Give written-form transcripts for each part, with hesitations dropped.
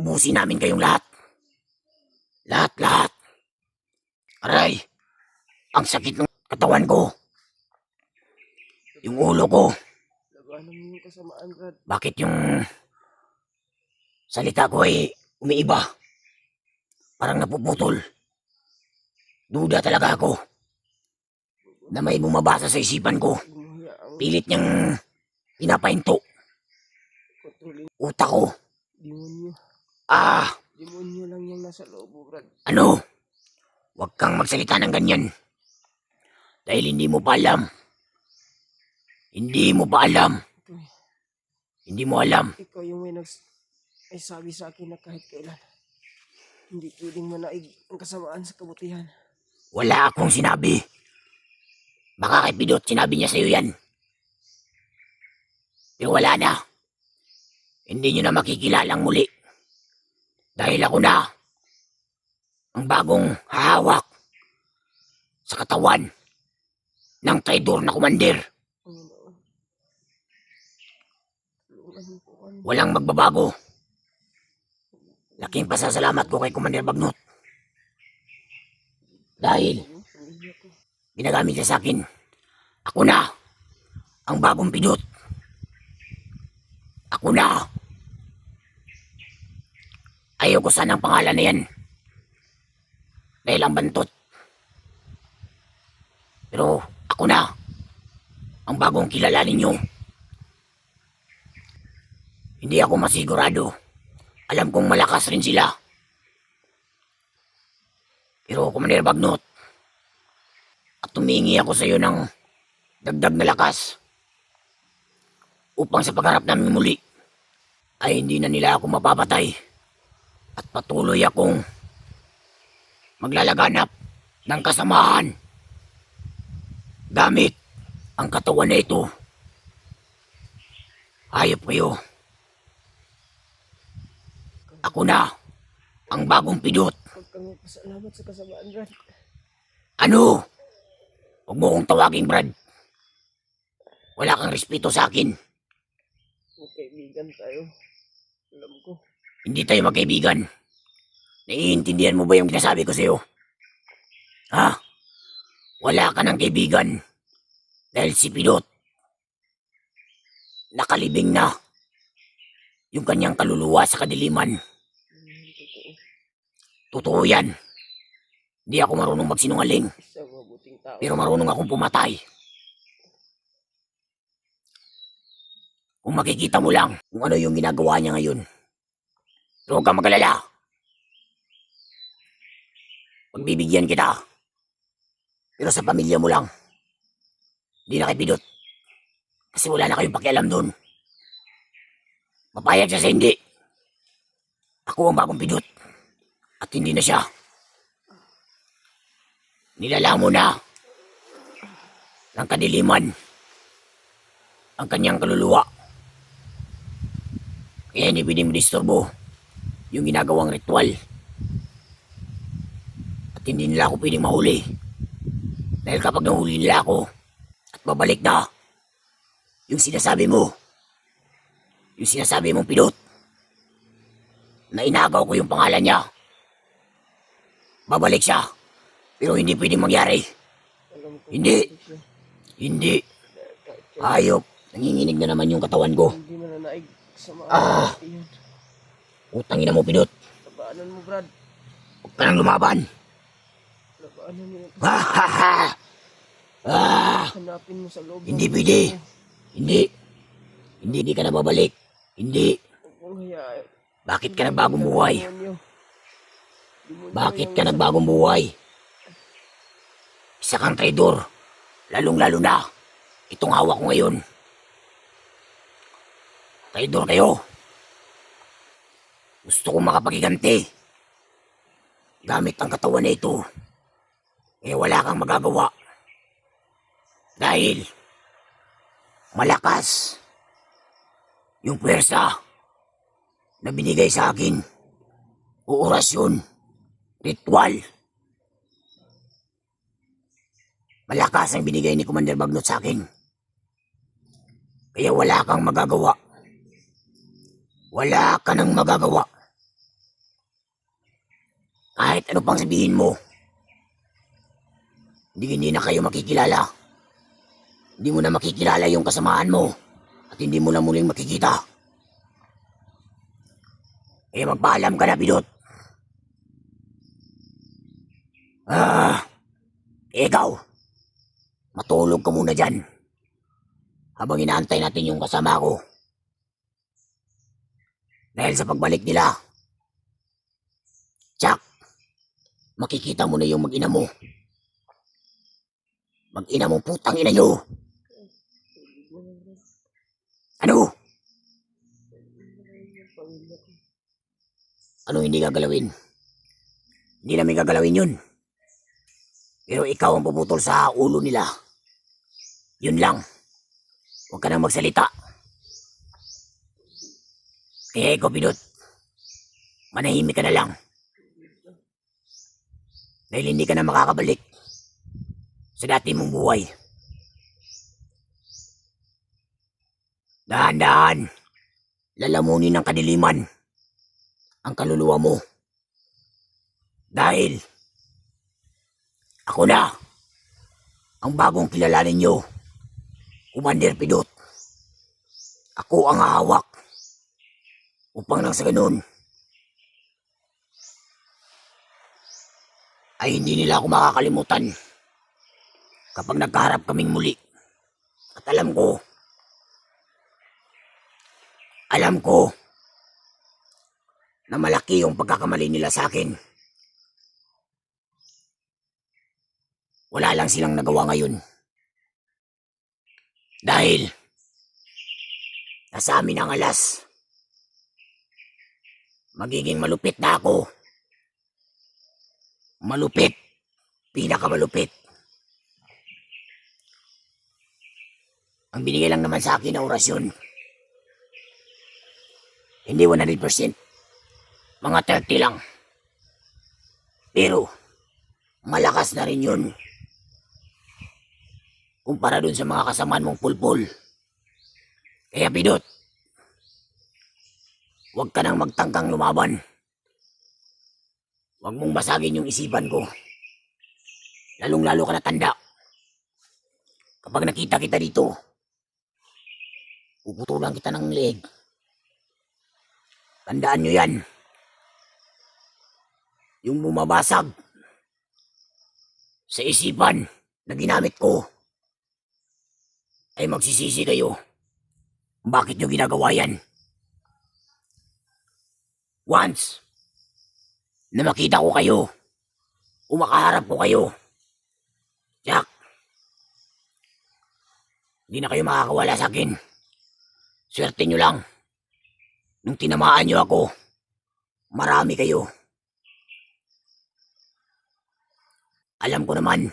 Ubusin namin kayong lahat. Lahat. Aray, ang sakit ng katawan ko. Yung ulo ko. Labanan mo yung kasamaan, Brad. Bakit yung salita ko ay umiiba? Parang napuputol. Duda talaga ako na may bumabasa sa isipan ko. Huwag mo hayaang Pilit niyang pinapahinto. kontrolin. Utak ko. Demonyo. Ah, Demonyo lang yung nasa loob mo, Brad. ano? Huwag kang magsalita ng ganyan. Dahil hindi mo pa alam. Hindi mo pa alam. Hindi mo alam. Ikaw yung may sabi sa akin na kahit kailan hindi pwedeng manaig ang kasamaan sa kabutihan. Wala akong sinabi. Baka kay Pidot sinabi niya sa'yo yan. Pero wala na. Hindi niyo na makikilalang muli. Dahil ako na ang bagong hahawak sa katawan ng traidor na komander. Panginoon, tulungan mo po kami. Walang magbabago. Laking pasasalamat ko kay Commander Bagnot. Dahil Pamilya ko. ginagamit niya sa akin. Ako na ang bagong Pidot. Ako na. Ayoko sana ang pangalan na yan. Dahil ang bantot. Pero ako na ang bagong kilala ninyo. Hindi ako masigurado. Alam kong malakas rin sila. Pero Commander Bagnot, at tumingi ako sa iyo ng dagdag na lakas upang sa pagharap namin muli ay hindi na nila ako mapapatay at patuloy akong maglalaganap ng kasamaan gamit ang katawan na ito. Hayop kayo. Ako na ang bagong Pidot. Huwag kang magpasalamat sa kasamaan, Brad. Ano? Huwag mo kong tawaging Brad. Wala kang respeto sa akin. Magkaibigan tayo. Alam ko. Hindi tayo magkaibigan. Naiintindihan mo ba yung sinasabi ko sa'yo? Ha? Wala ka ng kaibigan. Dahil si Pidot nakalibing na yung kanyang kaluluwa sa kadiliman. Totoo yan. Hindi ako marunong magsinungaling. Isang mabuting tao. Pero marunong akong pumatay. Kung makikita mo lang kung ano yung ginagawa niya ngayon. Pero huwag kang magalala. Pagbibigyan kita. Pero sa pamilya mo lang. Hindi na kay Pidot. Kasi wala na kayong pakialam doon. Mapayag siya sa hindi. Ako ang bagong Pidot. At hindi na siya. Nilala mo na ng kadiliman ang kanyang kaluluwa. Kaya hindi pwedeng disturbo yung ginagawang ritual. At hindi nila ako pwedeng mahuli. Dahil kapag nahuli nila ako at babalik na yung sinasabi mo, yung sinasabi mong Pidot, na inagaw ko yung pangalan niya, babalik siya. Pero hindi pwedeng mangyari. Alam ko. Hindi. Hindi. Hayop. Nanginginig na naman yung katawan ko. Hindi mananaig sa mga kabutihan. Utangin na mo, Pidot. Labanan mo, Brad. Huwag ka nang lumaban. Labanan mo yung Ha ha ha. Ah, hanapin mo sa loob. hindi pwede. Hindi. Hindi ka na babalik. Hindi. Huwag mong hayaan. Bakit ka nagbagong buhay? Demonyo. Demonyo Bakit yung ka nasa- nagbagong buhay? Isa kang traidor. Lalong-lalo na itong hawak ko ngayon. Traidor kayo. Gusto kong makapagiganti. Gamit ang katawan na ito. Eh wala kang magagawa. Dahil malakas yung pwersa na binigay sa akin. O orasyon. Ritual. Malakas ang binigay ni Commander Bagnot sa akin. Kaya wala kang magagawa. Wala ka nang magagawa. Kahit ano pang sabihin mo, hindi na kayo makikilala. Hindi mo na makikilala yung kasamaan mo at hindi mo na muling makikita. Eh magpaalam ka na, Pidot. Ikaw, matulog ka muna dyan habang inaantay natin yung kasama ko. Dahil sa pagbalik nila, Jack, makikita mo na yung mag-ina mo. Mag-ina mo, putang ina nyo. Ano? Ano hindi gagalawin? Hindi namin gagalawin yun. Pero ikaw ang puputol sa ulo nila. Yun lang. Huwag ka nang magsalita. Kaya ikaw, Pidot, manahimik ka na lang. Dahil hindi ka na makakabalik sa dati mong buhay. Dahan-dahan, lalamunin ng kadiliman ang kaluluwa mo. Dahil ako na ang bagong kilalanin nyo, Commander Pidot. Ako ang hahawak upang nang sa ganun ay hindi nila ako makakalimutan kapag nagkaharap kaming muli. At alam ko na malaki yung pagkakamali nila sa akin. Wala lang silang nagawa ngayon. Dahil nasa amin ang alas. Magiging malupit na ako. Malupit. Pinakamalupit. Ang binigay lang naman sa akin na orasyon, hindi 100%. Mga 30 lang. Pero malakas na rin yun. Kumpara dun sa mga kasamaan mong pulpul. Kaya Pidot, huwag ka nang magtangkang lumaban. Huwag mong basagin yung isipan ko. Lalong-lalo ka na tanda. Kapag nakita kita dito, puputulan kita ng leeg. Tandaan nyo yan. Yung bumabasag sa isipan na ginamit ko, ay magsisisi kayo. Bakit nyo ginagawa yan? Once na makita ko kayo, makaharap ko kayo, Jack, hindi na kayo makakawala sa akin. Swerte nyo lang. Nung tinamaan nyo ako, marami kayo. Alam ko naman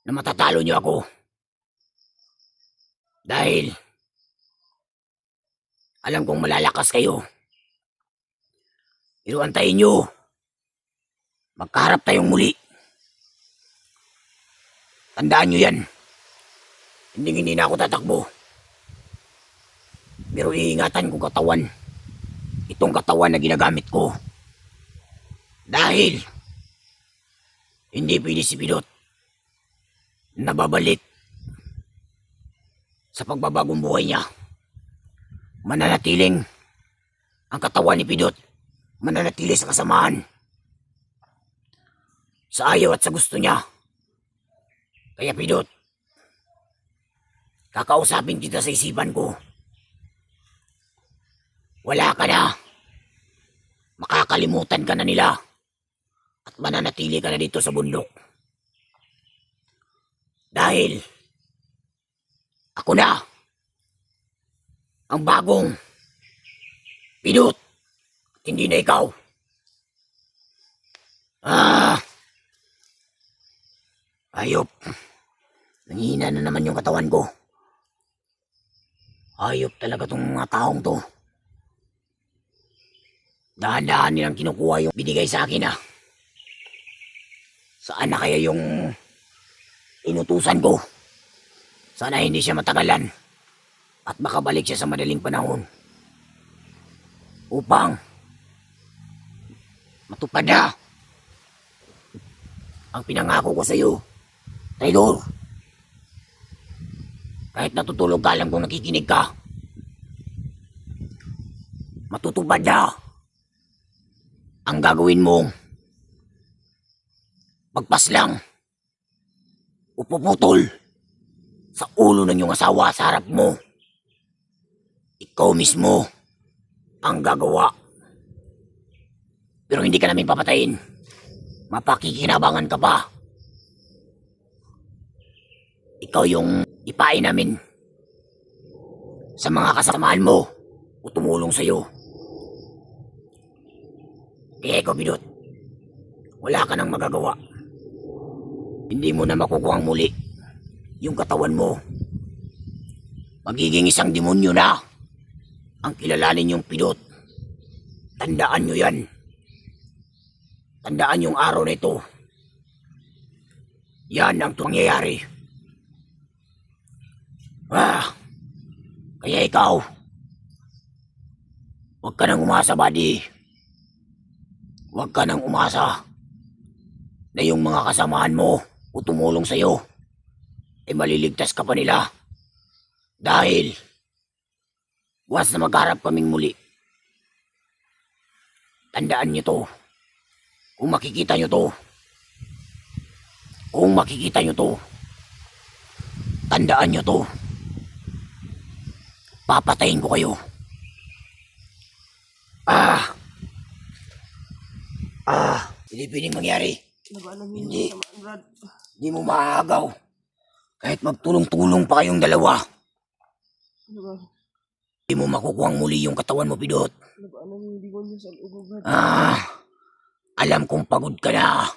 na matatalo nyo ako. Dahil alam kong malalakas kayo. Pero antayin nyo. Magkaharap tayong muli. Tandaan nyo yan. Hindi na ako tatakbo. Pero iingatan ko katawan. Itong katawan na ginagamit ko. Dahil hindi pwede si Pidot nababalik sa pagbabagong buhay niya. Mananatiling ang katawan ni Pidot, mananatili sa kasamaan, sa ayaw at sa gusto niya. Kaya Pidot, kakausapin kita sa isipan ko. Wala ka na. Makakalimutan ka na nila. At mananatili ka na dito sa bundok. Dahil ako na ang bagong Pidot. Hindi na ikaw. Ayop. Nanghihina na naman yung katawan ko. Ayop talaga tong mga taong to. Dahan-dahan nilang kinukuha yung binigay sa akin ah. Saan na kaya yung inutusan ko? Sana hindi siya matagalan at makabalik siya sa madaling panahon upang Matupad na ang pinangako ko sa iyo, traidor. Kahit natutulog ka, alam kong nakikinig ka. Matutupad na ang gagawin mong magpaslang o puputol sa ulo ng iyong asawa sa harap mo. Ikaw mismo ang gagawa. Pero hindi ka namin papatayin. Mapakikinabangan ka pa. Ikaw yung ipain namin sa mga kasamahan mo o tumulong sa'yo. Kaya ikaw, Bidot, wala ka nang magagawa. Hindi mo na makukuha muli yung katawan mo. Magiging isang demonyo na ang kilalanin yung Pidot. Tandaan nyo yan. Tandaan yung araw na ito. Yan ang mangyayari. Kaya ikaw, huwag ka nang umasa, buddy. Huwag ka nang umasa na yung mga kasamahan mo o tumulong sa'yo ay maliligtas ka pa nila. Dahil once na magharap kaming muli, tandaan nyo to. Kung makikita nyo to, tandaan nyo to. Papatayin ko kayo. Hindi pwedeng mangyari. Labanan mo yung Hindi. kasamaan, Brad. Hindi mo maagaw. Kahit magtulong-tulong pa kayong dalawa, Labanan hindi mo makukuhang muli yung katawan mo, Pidot. mo yung demonyo sa loob mo, Brad. Alam kong pagod ka na.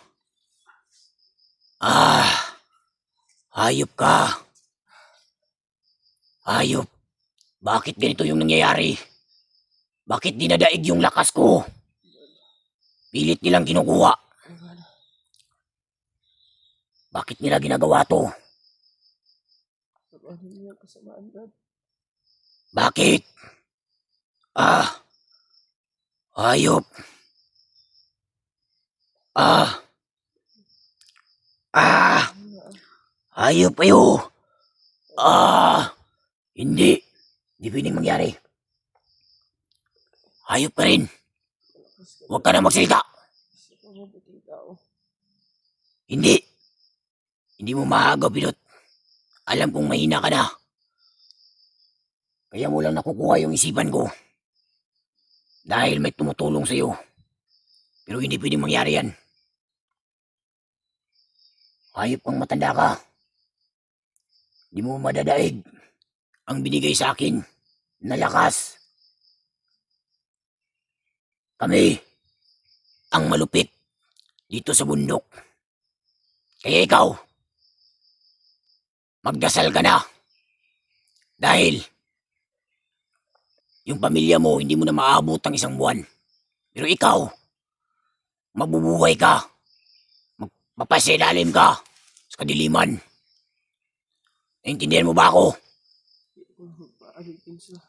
Hayop ka. Hayop. Bakit ganito yung nangyayari? Bakit dinadaig yung lakas ko? Pilit nilang kinukuha. Bakit nila ginagawa to? Labanan mo yung kasamaan, Brad. Bakit? Hayop. Hayop kayo. Hindi. Hindi pwedeng mangyari. Hayop ka rin. Huwag ka na magsalita. Isa ka mabuting tao. Hindi. Hindi mo maagaw, Pilot. Alam kong mahina ka na. Kaya mo lang nakukuha yung isipan ko. Dahil may tumutulong sa'yo. Pero hindi pwedeng mangyari yan. Hayop kang matanda ka. Hindi mo madadaig ang binigay sa akin na lakas. Kami ang malupit dito sa bundok. Kaya ikaw, magdasal ka na. Dahil yung pamilya mo hindi mo na maabot ang isang buwan. Pero ikaw, mabubuhay ka. Mapasilalim ka sa kadiliman. Naintindihan mo ba ako? Paalipin sa...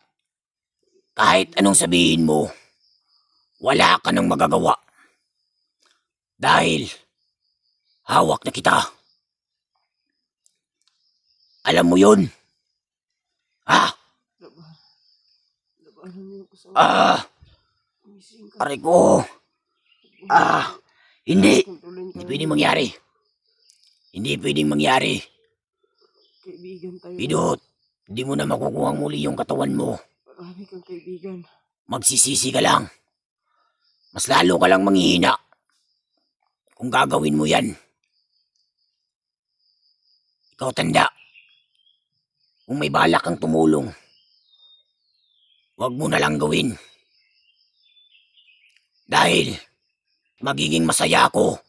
Kahit anong sabihin mo, wala ka nang magagawa. Dahil hawak na kita. Alam mo yun? Labanan mo yung kasamaan. Umising ka. Aray ko. Hindi. Kontrolin ka Hindi ng pwedeng mangyari. Hindi pwedeng mangyari. kaibigan tayo. Pidot, hindi mo na makukuha muli yung katawan mo. Marami kang kaibigan. Magsisisi ka lang. Mas lalo ka lang manghihina kung gagawin mo yan. Ikaw, tanda. Kung may balak kang tumulong, huwag mo na lang gawin. Dahil magiging masaya ako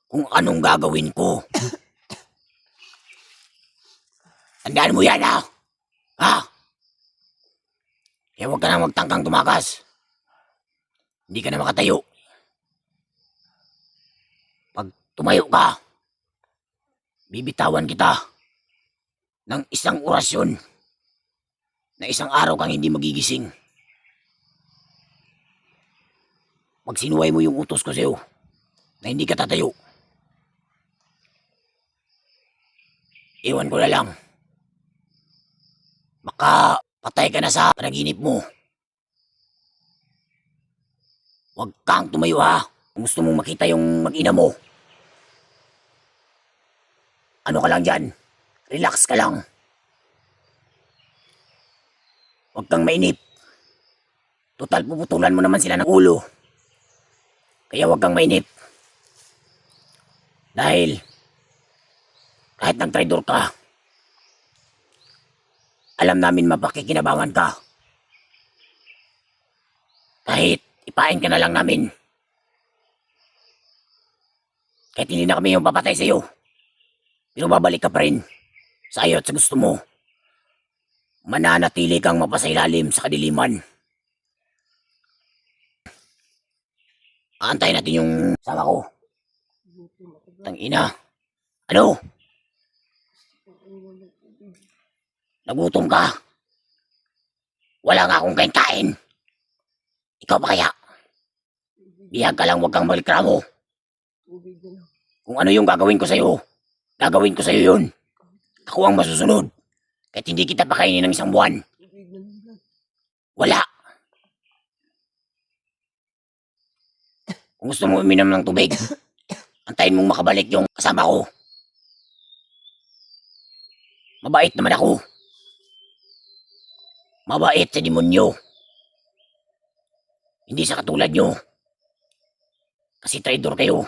kung anong gagawin ko. Tandaan mo yan, ha? Kaya huwag ka na magtangkang tumakas. Hindi ka na makatayo. Pag tumayo ka, bibitawan kita ng isang orasyon na isang araw kang hindi magigising. Pag sinuway mo yung utos ko sa'yo na hindi ka tatayo, iwan ko na lang. Baka patay ka na sa panaginip mo. Huwag kang tumayo ha. Kung gusto mong makita yung mag-ina mo. Ano ka lang dyan? Relax ka lang. Huwag kang mainip. Total, puputulan mo naman sila ng ulo. Kaya huwag kang mainip. Dahil, kahit nag-traidor ka, alam namin mapakikinabangan ka. Kahit ipain ka na lang namin. Kahit hindi na kami yung papatay sa'yo. Pero babalik ka pa rin sa iyo at sa gusto mo. Mananatili kang mapasailalim sa kadiliman. Aantayin natin yung sama ko. Tangina. Ano? Nagutom ka? Wala nga akong kain-kain. Ikaw pa kaya? Bihag ka lang, huwag kang malikramo. Tubig na lang. Kung ano yung gagawin ko sa'yo, gagawin ko sa'yo yun. Ako ang masusunod. Kahit hindi kita pakainin ng isang buwan. Tubig na lang. Wala. Kung gusto mo uminom ng tubig, antayin mong makabalik yung kasama ko. Mabait naman ako. Mabait sa demonyo. Hindi sa katulad nyo. Kasi traidor kayo.